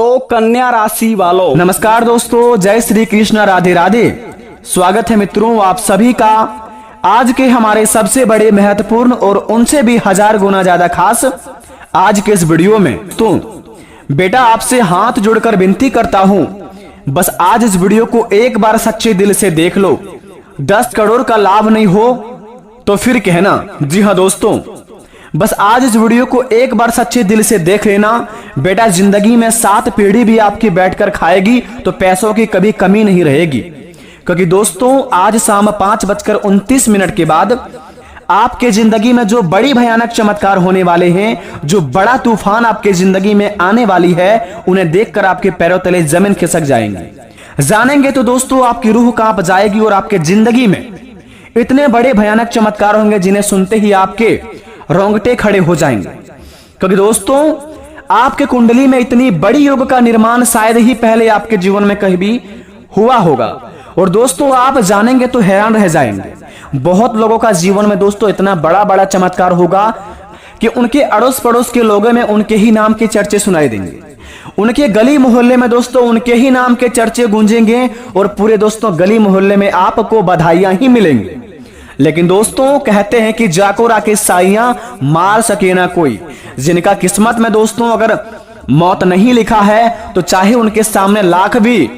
तो कन्या राशि वालों, नमस्कार दोस्तों, जय श्री कृष्ण, राधे राधे। स्वागत है मित्रों आप सभी का आज के हमारे सबसे बड़े, महत्वपूर्ण और उनसे भी 1000 गुना ज्यादा खास आज के इस वीडियो में। तो बेटा आपसे हाथ जोड़कर विनती करता हूं, बस आज इस वीडियो को एक बार सच्चे दिल से देख लो। 10 करोड़ का लाभ नहीं हो तो फिर कहना। जी हाँ दोस्तों, बस आज इस वीडियो को एक बार सच्चे दिल से देख लेना। बेटा जिंदगी में 7 पीढ़ी भी आपकी बैठकर खाएगी तो पैसों की कभी कमी नहीं रहेगी। क्योंकि दोस्तों आज शाम 5:29 के बाद आपके जिंदगी में जो बड़ी भयानक चमत्कार होने वाले हैं, जो बड़ा तूफान आपके जिंदगी में आने वाली है, उन्हें देखकर आपके पैरों तले जमीन खिसक जाएंगे। जानेंगे तो दोस्तों आपकी रूह कांप जाएगी और आपके जिंदगी में इतने बड़े भयानक चमत्कार होंगे जिन्हें सुनते ही आपके रोंगटे खड़े हो जाएंगे। क्योंकि दोस्तों आपके कुंडली में इतनी बड़ी योग का निर्माण शायद ही पहले आपके जीवन में कहीं भी हुआ होगा। और दोस्तों आप जानेंगे तो हैरान रह जाएंगे। बहुत लोगों का जीवन में दोस्तों इतना बड़ा बड़ा चमत्कार होगा कि उनके अड़ोस पड़ोस के लोगों में उनके ही नाम के चर्चे सुनाई देंगे। उनके गली मोहल्ले में दोस्तों उनके ही नाम के चर्चे गूंजेंगे और पूरे दोस्तों गली मोहल्ले में आपको बधाइयां ही मिलेंगी। लेकिन दोस्तों कहते हैं कि जाको राके साइयां मार सके ना कोई। जिनका किस्मत में दोस्तों अगर मौत नहीं लिखा है तो चाहे उनके सामने लाख भी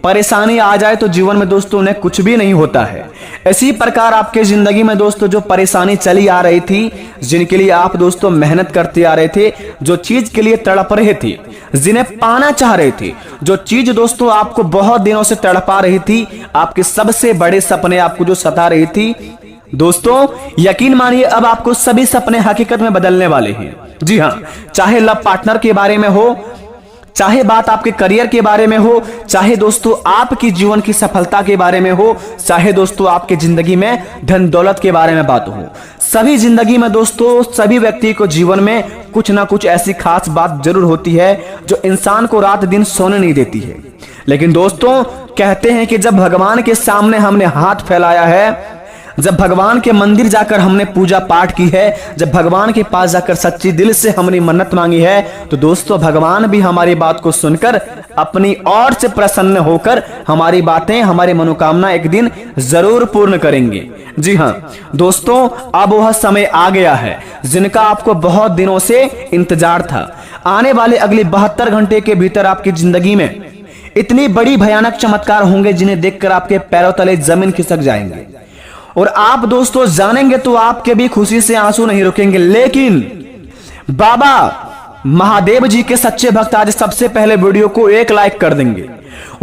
परेशानी आ जाए तो जीवन में दोस्तों उन्हें कुछ भी नहीं होता है। इसी प्रकार आपके जिंदगी में दोस्तों जो परेशानी चली आ रही थी, जिनके लिए आप दोस्तों मेहनत करते आ रहे थे, जो चीज के लिए तड़प रहे थे, जिन्हें पाना चाह रहे थे, जो चीज दोस्तों आपको बहुत दिनों से तड़पा रही थी, आपके सबसे बड़े सपने आपको जो सता रही थी, दोस्तों यकीन मानिए अब आपको सभी सपने हकीकत में बदलने वाले हैं। जी हाँ, चाहे लव पार्टनर के बारे में हो, चाहे बात आपके करियर के बारे में हो, चाहे दोस्तों आपकी जीवन की सफलता के बारे में हो, चाहे दोस्तों आपके जिंदगी में धन दौलत के बारे में बात हो, सभी जिंदगी में दोस्तों सभी व्यक्ति को जीवन में कुछ ना कुछ ऐसी खास बात जरूर होती है जो इंसान को रात दिन सोने नहीं देती है। लेकिन दोस्तों कहते हैं कि जब भगवान के सामने हमने हाथ फैलाया है, जब भगवान के मंदिर जाकर हमने पूजा पाठ की है, जब भगवान के पास जाकर सच्ची दिल से हमने मन्नत मांगी है, तो दोस्तों भगवान भी हमारी बात को सुनकर अपनी ओर से प्रसन्न होकर हमारी बातें, हमारी मनोकामना एक दिन जरूर पूर्ण करेंगे। जी हाँ दोस्तों, अब वह समय आ गया है जिनका आपको बहुत दिनों से इंतजार था। आने वाले अगले 72 घंटे के भीतर आपकी जिंदगी में इतनी बड़ी भयानक चमत्कार होंगे जिन्हें देखकर आपके पैरों तले जमीन खिसक जाएंगे। और आप दोस्तों जानेंगे तो आपके भी खुशी से आंसू नहीं रुकेंगे। लेकिन बाबा महादेव जी के सच्चे भक्त आज सबसे पहले वीडियो को 1 लाइक कर देंगे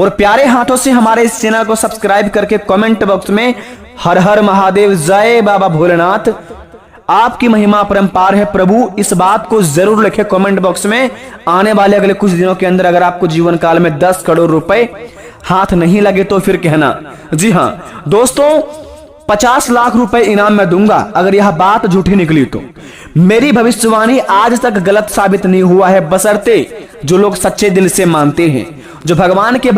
और प्यारे हाथों से हमारे इस चैनल को सब्सक्राइब करके कमेंट बॉक्स में हर हर महादेव, जय बाबा भोलेनाथ, आपकी महिमा परंपार है प्रभु, इस बात को जरूर लिखे कमेंट बॉक्स में। आने वाले अगले कुछ दिनों के अंदर अगर आपको जीवन काल में 10 करोड़ रुपए हाथ नहीं लगे तो फिर कहना। जी हाँ दोस्तों, 50 लाख रुपए इनाम में दूंगा अगर यह बात झूठी निकली तो। मेरी भविष्यवाणी आज तक गलत साबित नहीं हुआ है, बशर्ते जो लोग सच्चे दिल से मानते हैं, जो भगवान के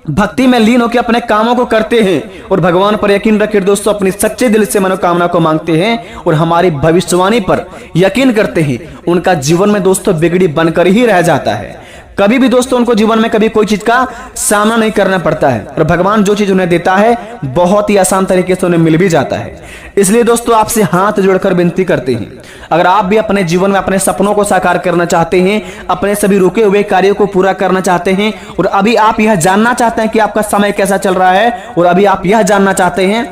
भक्ति में लीन होकर अपने कामों को करते हैं और भगवान पर यकीन रखकर दोस्तों अपनी सच्चे दिल से मनोकामना को मांगते हैं और हमारी भविष्यवाणी पर यकीन करते हैं, उनका जीवन में दोस्तों बिगड़ी बनकर ही रह जाता है। कभी भी दोस्तों उनको जीवन में कभी कोई चीज का सामना नहीं करना पड़ता है और भगवान जो चीज उन्हें देता है बहुत ही आसान तरीके से उन्हें मिल भी जाता है। इसलिए दोस्तों आपसे हाथ जोड़कर विनती करते हैं, अगर आप भी अपने जीवन में अपने सपनों को साकार करना चाहते हैं, अपने सभी रुके हुए कार्यों को पूरा करना चाहते हैं और अभी आप यह जानना चाहते हैं कि आपका समय कैसा चल रहा है और अभी आप यह जानना चाहते हैं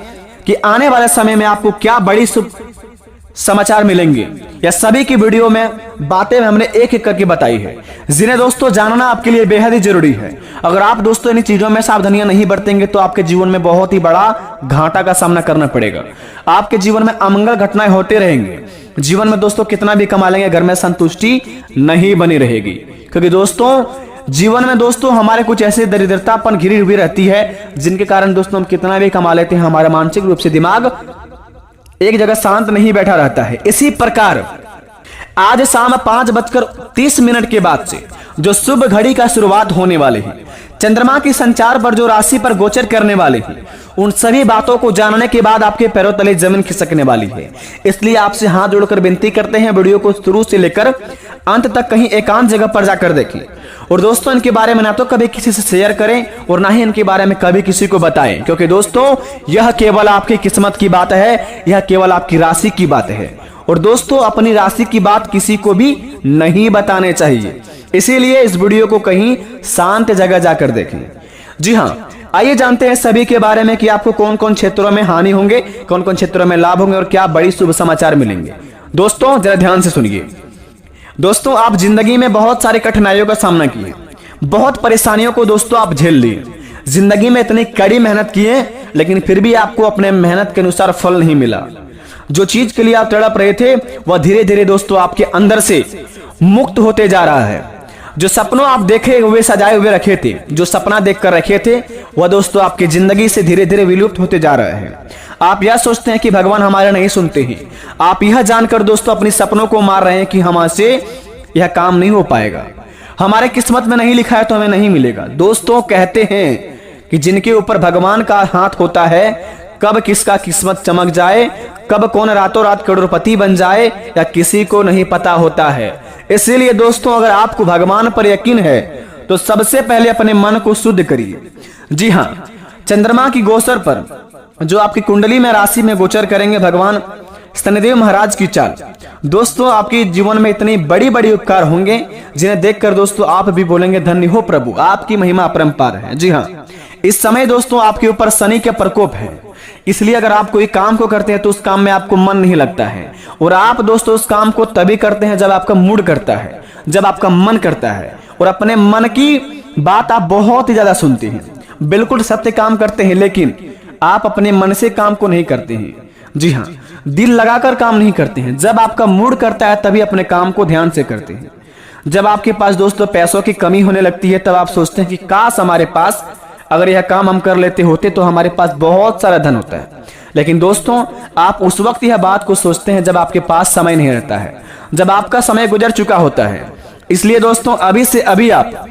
कि आने वाले समय में आपको क्या बड़ी शुभ समाचार मिलेंगे, या सभी की वीडियो में बातें हमने एक एक करके बताई है, जिन्हें दोस्तों जानना आपके लिए बेहद ही जरूरी है। अगर आप दोस्तों इन चीजों में सावधानियां नहीं बरतेंगे तो आपके जीवन में बहुत ही बड़ा घाटा का सामना करना पड़ेगा। आपके जीवन में अमंगल घटनाएं होते रहेंगे। जीवन में दोस्तों कितना भी कमा लेंगे, घर में संतुष्टि नहीं बनी रहेगी। क्योंकि दोस्तों जीवन में दोस्तों हमारे कुछ ऐसे दरिद्रतापन घिरी हुई रहती है जिनके कारण दोस्तों हम कितना भी कमा लेते हैं, हमारा मानसिक रूप से दिमाग एक जगह शांत नहीं बैठा रहता है। इसी प्रकार आज शाम 5:30 के बाद से जो शुभ घड़ी का शुरुआत होने वाले हैं, चंद्रमा की संचार पर जो राशि पर गोचर करने वाले हैं, उन सभी बातों को जानने के बाद आपके पैरों तले जमीन खिसकने वाली है। इसलिए आपसे हाथ जोड़कर विनती करते हैं वीडियो को शुरू से लेकर अंत तक कहीं एकांत जगह पर जाकर देखें और दोस्तों इनके बारे में ना तो कभी किसी से शेयर करें और ना ही इनके बारे में कभी किसी को बताएं, क्योंकि दोस्तों यह केवल आपकी किस्मत की बात है, यह केवल आपकी राशि की बात है। और दोस्तों अपनी राशि की बात किसी को भी नहीं बताने चाहिए, इसीलिए इस वीडियो को कहीं शांत जगह जाकर देखें। जी हाँ, आइए जानते हैं सभी के बारे में कि आपको कौन कौन क्षेत्रों में हानि होंगे, कौन कौन क्षेत्रों में लाभ होंगे और क्या बड़ी शुभ समाचार मिलेंगे। दोस्तों जरा ध्यान से सुनिए। दोस्तों आप जिंदगी में बहुत सारी कठिनाइयों का सामना किए, बहुत परेशानियों को दोस्तों आप झेल लिए, जिंदगी में इतनी कड़ी मेहनत किए, लेकिन फिर भी आपको अपने मेहनत के अनुसार फल नहीं मिला। जो चीज के लिए आप तड़प रहे थे वह धीरे धीरे दोस्तों आपके अंदर से मुक्त होते जा रहा है। जो सपनों आप देखे हुए सजाए हुए रखे थे, जो सपना देख कर रखे थे, वह दोस्तों आपकी जिंदगी से धीरे धीरे विलुप्त होते जा रहे हैं। आप यह सोचते हैं कि भगवान हमारे नहीं सुनते हैं, आप यह जानकर दोस्तों अपने सपनों को मार रहे हैं कि हमसे यह काम नहीं हो पाएगा, हमारे किस्मत में नहीं लिखा है तो हमें नहीं मिलेगा। दोस्तों कहते हैं कि जिनके ऊपर भगवान का हाथ होता है, कब किसका किस्मत चमक जाए, कब कौन रातों रात करोड़पति बन जाए, या किसी को नहीं पता होता है। इसीलिए दोस्तों अगर आपको भगवान पर यकीन है तो सबसे पहले अपने मन को शुद्ध करिए। जी हाँ, चंद्रमा की गोचर पर जो आपकी कुंडली में राशि में गोचर करेंगे भगवान शनिदेव महाराज की चाल, दोस्तों आपके जीवन में इतनी बड़ी बड़ी उपकार होंगे जिन्हें देखकर दोस्तों आप भी बोलेंगे धन्य हो प्रभु, आपकी महिमा अपरंपार है। जी हाँ, इस समय दोस्तों आपके ऊपर शनि के प्रकोप है, इसलिए अगर आप कोई काम को करते हैं तो उस काम में आपको मन नहीं लगता है। और आप दोस्तों उस काम को तभी करते हैं जब आपका मूड करता है, जब आपका मन करता है, और अपने मन की बात आप बहुत ही ज्यादा सुनते हैं, बिल्कुल सत्य काम करते हैं, लेकिन आप अपने मन से काम को नहीं करते हैं। जी हाँ, दिल लगाकर काम नहीं करते हैं। जब आपका मूड करता है तभी अपने काम को ध्यान से करते हैं। जब आपके पास दोस्तों पैसों की कमी होने लगती है तब आप सोचते हैं कि काश हमारे पास अगर यह काम हम कर लेते होते तो हमारे पास बहुत सारा धन होता है। लेकिन दोस्तों आप उस वक्त यह बात को सोचते हैं जब आपके पास समय नहीं रहता है, जब आपका समय गुजर चुका होता है। इसलिए दोस्तों अभी से अभी आप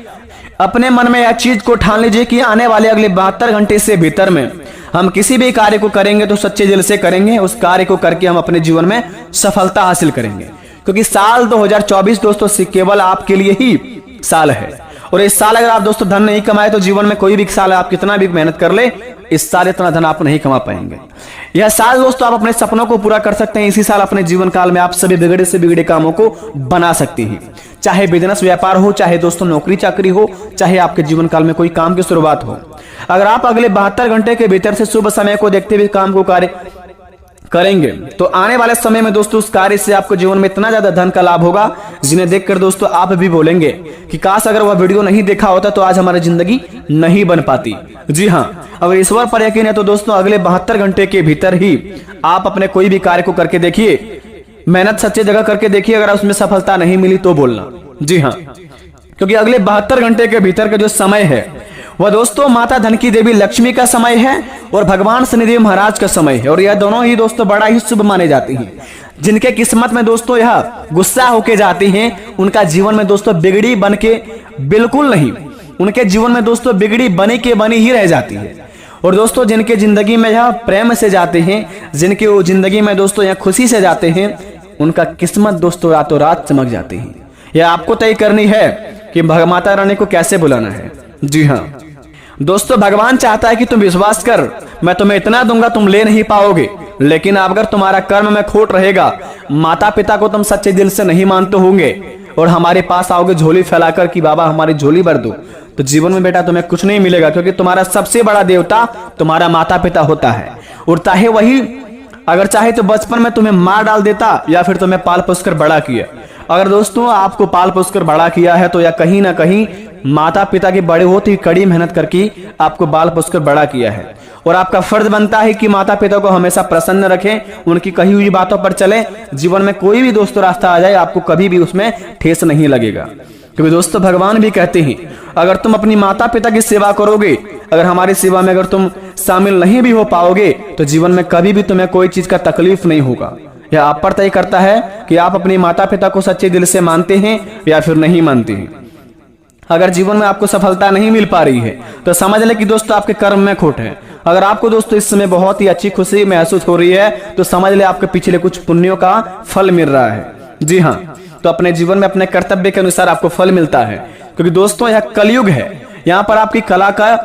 अपने मन में यह चीज को ठान लीजिए कि आने वाले अगले 72 घंटे से भीतर में हम किसी भी कार्य को करेंगे तो सच्चे दिल से करेंगे, उस कार्य को करके हम अपने जीवन में सफलता हासिल करेंगे। क्योंकि साल 2024 दोस्तों केवल आपके लिए ही साल है, और इस साल अगर आप दोस्तों धन नहीं कमाए तो जीवन में कोई भी साल आप कितना भी मेहनत कर ले, इस साल इतना धन आप नहीं कमा पाएंगे। यह साल दोस्तों आप अपने सपनों को पूरा कर सकते हैं। इसी साल अपने जीवन काल में आप सभी बिगड़े से बिगड़े कामों को बना सकते हैं, चाहे बिजनेस व्यापार हो, चाहे दोस्तों नौकरी चाकरी हो, चाहे आपके जीवन काल में कोई काम की शुरुआत हो। अगर आप अगले 72 घंटे के भीतर से शुभ समय को देखते हुए काम को कार्य करेंगे तो आने वाले समय में दोस्तों उस कार्य से आपको जीवन में इतना ज्यादा धन का लाभ होगा जिन्हें देखकर दोस्तों आप भी बोलेंगे कि काश अगर वह वीडियो नहीं देखा होता तो आज हमारी जिंदगी नहीं बन पाती। जी हाँ, अगर ईश्वर पर यकीन है तो दोस्तों अगले 72 घंटे के भीतर ही आप अपने कोई भी कार्य को करके देखिए, मेहनत सच्चे जगह करके देखिए, अगर उसमें सफलता नहीं मिली तो बोलना। जी हाँ, क्योंकि अगले 72 घंटे के भीतर का जो समय है वह दोस्तों माता धन की देवी लक्ष्मी का समय है और भगवान शनिदेव महाराज का समय है, और यह दोनों ही दोस्तों बड़ा ही शुभ माने जाते हैं। जिनके किस्मत में दोस्तों यह गुस्सा होके जाती हैं उनका जीवन में दोस्तों बिगड़ी बन के बिल्कुल नहीं, उनके जीवन में दोस्तों बिगड़ी बनी के बनी ही रह जाती है। और दोस्तों जिनके जिंदगी में यह प्रेम से जाते हैं, जिनके वो जिंदगी में दोस्तों यह खुशी से जाते हैं, उनका किस्मत दोस्तों रातों रात चमक जाती है। यह आपको तय करनी है कि माता रानी को कैसे बुलाना है। जी हाँ दोस्तों, भगवान चाहता है कि तुम विश्वास कर, मैं तुम्हें इतना दूंगा तुम ले नहीं पाओगे, लेकिन अगर तुम्हारा कर्म में खोट रहेगा, माता पिता को तुम सच्चे दिल से नहीं मानते होंगे और हमारे पास आओगे झोली फैलाकर कि बाबा हमारी झोली भर दो, तो जीवन में बेटा तुम्हें कुछ नहीं मिलेगा। क्योंकि तुम्हारा सबसे बड़ा देवता तुम्हारा माता पिता होता है, और चाहे वही अगर चाहे तो बचपन में तुम्हें मार डाल देता या फिर तुम्हें पाल पोस कर बड़ा किया। अगर दोस्तों आपको पाल पोस कर बड़ा किया है तो या कहीं ना कहीं माता पिता के बड़े होते ही कड़ी मेहनत करके आपको बाल पोस कर बड़ा किया है, और आपका फर्ज बनता है कि माता पिता को हमेशा प्रसन्न रखें, उनकी कही हुई बातों पर चलें। जीवन में कोई भी दोस्तों रास्ता आ जाए आपको कभी भी उसमें ठेस नहीं लगेगा। क्योंकि दोस्तों भगवान भी कहते हैं अगर तुम अपनी माता पिता की सेवा करोगे, अगर हमारी सेवा में अगर तुम शामिल नहीं भी हो पाओगे तो जीवन में कभी भी तुम्हें कोई चीज का तकलीफ नहीं होगा। यह आप पर तय करता है कि आप अपनी माता पिता को सच्चे दिल से मानते हैं या फिर नहीं मानते हैं। अगर जीवन में आपको सफलता नहीं मिल पा रही है तो समझ ले कि दोस्तों आपके कर्म में खोट है। अगर आपको दोस्तों इस समय बहुत ही अच्छी खुशी महसूस हो रही है तो समझ ले आपके पिछले कुछ पुण्यों का फल मिल रहा है। जी हाँ, तो अपने जीवन में अपने कर्तव्य के अनुसार आपको फल मिलता है। क्योंकि दोस्तों यह कलयुग है, यहाँ पर आपकी कला का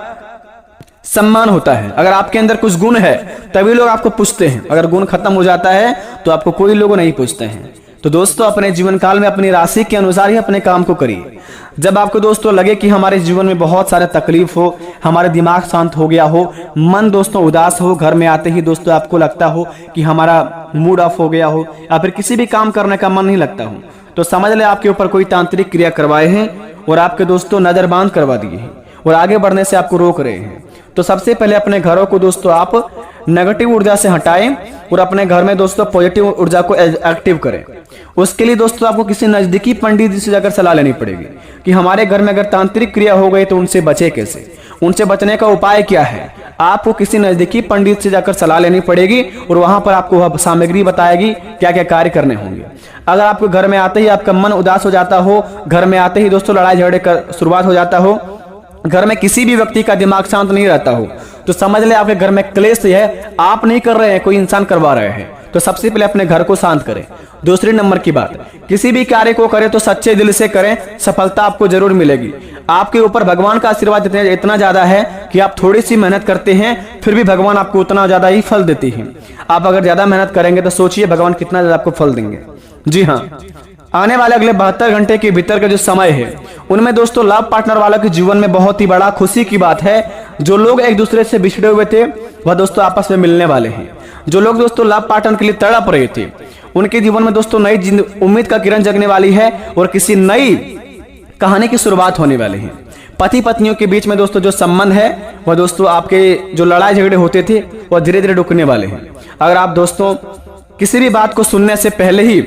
सम्मान होता है। अगर आपके अंदर कुछ गुण है तभी लोग आपको पूछते हैं, अगर गुण खत्म हो जाता है तो आपको कोई लोग नहीं पूछते हैं। तो दोस्तों अपने जीवन काल में अपनी राशि के अनुसार ही अपने काम को करिए। जब आपको दोस्तों लगे कि हमारे जीवन में बहुत सारे तकलीफ हो, हमारे दिमाग शांत हो गया हो, मन दोस्तों उदास हो, घर में आते ही दोस्तों आपको लगता हो कि हमारा मूड ऑफ हो गया हो या फिर किसी भी काम करने का मन नहीं लगता हो, तो समझ ले आपके ऊपर कोई तांत्रिक क्रिया करवाए हैं और आपके दोस्तों नजरबांद करवा दिए हैं और आगे बढ़ने से आपको रोक रहे हैं। तो सबसे पहले अपने घरों को दोस्तों आप नेगेटिव ऊर्जा से हटाएं और अपने घर में दोस्तों पॉजिटिव ऊर्जा को एक्टिव करें। उसके लिए दोस्तों आपको किसी नजदीकी पंडित जी से जाकर सलाह लेनी पड़ेगी कि हमारे घर में अगर तांत्रिक क्रिया हो गई तो उनसे बचे कैसे, उनसे बचने का उपाय क्या है। आपको किसी नजदीकी पंडित से जाकर सलाह लेनी पड़ेगी और वहां पर आपको वह सामग्री बताएगी क्या क्या कार्य करने होंगे। अगर आपको घर में आते ही आपका मन उदास हो जाता हो, घर में आते ही दोस्तों लड़ाई झगड़े का शुरुआत हो जाता हो, घर में किसी भी व्यक्ति का दिमाग शांत नहीं रहता हो, तो समझ ले आपके घर में क्लेश है, आप नहीं कर रहे हैं, कोई इंसान करवा रहे हैं। तो सबसे पहले अपने घर को शांत करें। दूसरी नंबर की बात, किसी भी कार्य को करें तो सच्चे दिल से करें, सफलता आपको जरूर मिलेगी। आपके ऊपर भगवान का आशीर्वाद इतना ज्यादा है कि आप थोड़ी सी मेहनत करते हैं फिर भी भगवान आपको उतना ज्यादा ही फल देते हैं। आप अगर ज्यादा मेहनत करेंगे तो सोचिए भगवान कितना ज्यादा आपको फल देंगे। जी हाँ, आने वाले अगले 72 घंटे के भीतर का जो समय है उनमें दोस्तों लव पार्टनर वालों के जीवन में बहुत ही बड़ा खुशी की बात है। जो लोग एक दूसरे से बिछड़े हुए थे वह दोस्तों आपस में मिलने वाले हैं। जो लोग दोस्तों लव पार्टनर के लिए तड़प रहे थे उनके जीवन में दोस्तों नई उम्मीद का किरण जगने वाली है और किसी नई कहानी की शुरुआत होने वाली है। पति पत्नियों के बीच में दोस्तों जो संबंध है वह दोस्तों आपके जो लड़ाई झगड़े होते थे वह धीरे धीरे रुकने वाले हैं। अगर आप दोस्तों किसी भी बात को सुनने से पहले ही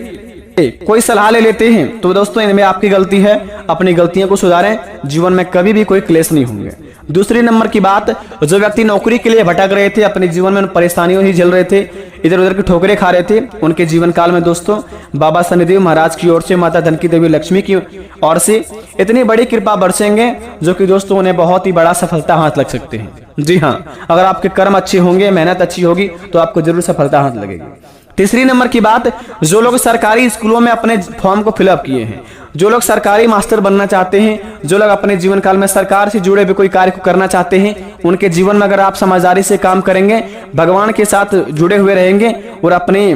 कोई सलाह ले लेते हैं तो दोस्तों इनमें आपकी गलती है, अपनी गलतियों को सुधारें, जीवन में कभी भी कोई क्लेश नहीं होंगे। दूसरी नंबर की बात, जो व्यक्ति नौकरी के लिए भटक रहे थे, अपने जीवन में परेशानियों ही झेल रहे थे, इधर उधर की ठोकरें खा रहे थे, उनके जीवन काल में दोस्तों बाबा शनिदेव महाराज की ओर से, माता धनकी देवी लक्ष्मी की ओर से इतनी बड़ी कृपा बरसेंगे जो कि दोस्तों उन्हें बहुत ही बड़ा सफलता हाथ लग सकते हैं। जी हाँ, अगर आपके कर्म अच्छे होंगे, मेहनत अच्छी होगी तो आपको जरूर सफलता हाथ लगेगी। तीसरी नंबर की बात, जो लोग सरकारी स्कूलों में अपने फॉर्म को फिलअप किए हैं, जो लोग सरकारी मास्टर बनना चाहते हैं, जो लोग अपने जीवन काल में सरकार से जुड़े हुए कोई कार्य को करना चाहते हैं, उनके जीवन में अगर आप समझदारी से काम करेंगे, भगवान के साथ जुड़े हुए रहेंगे और अपने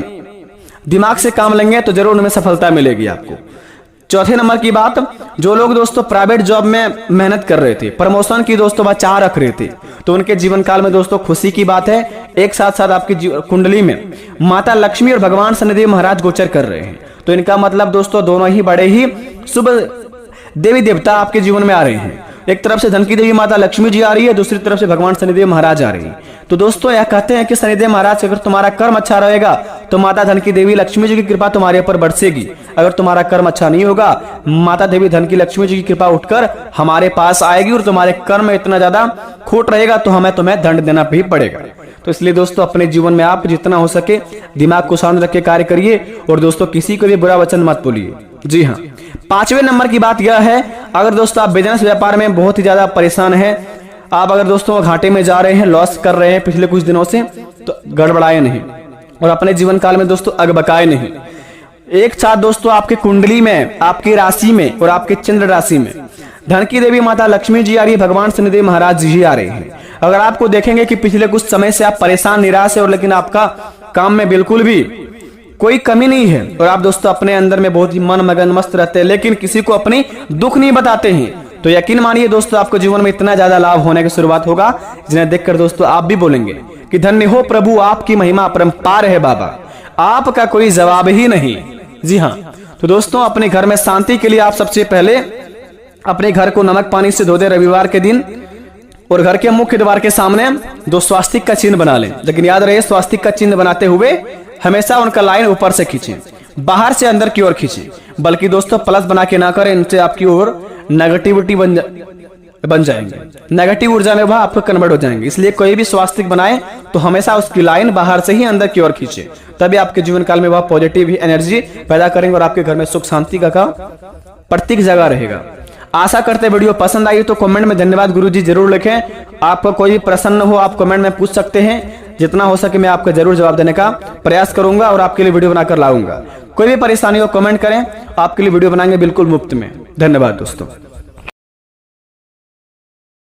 दिमाग से काम लेंगे तो जरूर उनमें सफलता मिलेगी आपको। चौथे नंबर की बात, जो लोग दोस्तों प्राइवेट जॉब में मेहनत कर रहे थे, प्रमोशन की दोस्तों वह चाह रख रहे थे, तो उनके जीवन काल में दोस्तों खुशी की बात है। एक साथ साथ आपकी कुंडली में माता लक्ष्मी और भगवान शनिदेव महाराज गोचर कर रहे हैं, तो इनका मतलब दोस्तों दोनों ही बड़े ही शुभ देवी देवता आपके जीवन में आ रहे हैं। एक तरफ से धनकी देवी माता लक्ष्मी जी आ रही है, दूसरी तरफ से भगवान शनिदेव महाराज आ रही है। तो दोस्तों यह कहते हैं कि शनिदेव महाराज अगर तुम्हारा कर्म अच्छा रहेगा तो माता धनकी देवी लक्ष्मी जी की कृपा तुम्हारे ऊपर बरसेगी। अगर तुम्हारा कर्म अच्छा नहीं होगा, माता देवी धनकी लक्ष्मी जी की कृपा उठकर हमारे पास आएगी और तुम्हारे कर्म में इतना ज्यादा खोट रहेगा तो हमें तुम्हें दंड देना भी पड़ेगा। तो इसलिए दोस्तों अपने जीवन में आप जितना हो सके दिमाग को शांत रख के कार्य करिए और दोस्तों किसी को भी बुरा वचन मत बोलिए। जी हाँ, पांचवें नंबर की बात यह है, अगर दोस्तों आप बिजनेस व्यापार में बहुत ही ज्यादा परेशान हैं, आप अगर दोस्तों घाटे में जा रहे हैं, लॉस कर रहे हैं पिछले कुछ दिनों से, तो गड़बड़ाए नहीं और अपने जीवन काल में दोस्तों अगबकाए नहीं। एक साथ दोस्तों आपकी कुंडली में, आपकी राशि में और आपके चंद्र राशि में धनकी देवी माता लक्ष्मी जी आ रही है, भगवान शनिदेव महाराज जी आ रहे हैं। अगर आपको देखेंगे कि पिछले कुछ समय से आप परेशान निराश है और लेकिन आपका काम में बिल्कुल भी कोई कमी नहीं है और आप दोस्तों अपने अंदर में बहुत ही मन मगन मस्त रहते हैं, लेकिन किसी को अपनी दुख नहीं बताते हैं, तो यकीन मानिए दोस्तों आपको जीवन में इतना ज्यादा लाभ होने की शुरुआत होगा जिन्हें देखकर दोस्तों आप भी बोलेंगे कि धन्य हो प्रभु, आपकी महिमा अपरंपार है बाबा, आपका कोई जवाब ही नहीं। जी हाँ, तो दोस्तों अपने घर में शांति के लिए आप सबसे पहले अपने घर को नमक पानी से धो दे रविवार के दिन और घर के मुख्य द्वार के सामने 2 स्वास्तिक का चिन्ह बना लें। लेकिन याद रहे, स्वास्तिक का चिन्ह बनाते हुए हमेशा उनका लाइन ऊपर से खींचें, बाहर से अंदर की ओर खींचें, बल्कि दोस्तों प्लस बना के ना करें, इनसे आपकी ओर नेगेटिविटी बन जाएंगे, नेगेटिव ऊर्जा में वह आपको कन्वर्ट हो जाएंगे। इसलिए कोई भी स्वास्तिक बनाए तो हमेशा उसकी लाइन बाहर से ही अंदर की ओर खींचे, तभी आपके जीवन काल में वह पॉजिटिव एनर्जी पैदा करेंगे और आपके घर में सुख शांति का प्रतीक जगह रहेगा। आशा करते वीडियो पसंद आई तो कमेंट में धन्यवाद गुरुजी जरूर लिखें। आपको कोई भी प्रश्न हो आप कमेंट में पूछ सकते हैं, जितना हो सके मैं आपको जरूर जवाब देने का प्रयास करूंगा और आपके लिए वीडियो बनाकर लाऊंगा। कोई भी परेशानी हो कमेंट करें, आपके लिए वीडियो बनाएंगे बिल्कुल मुफ्त में। धन्यवाद दोस्तों।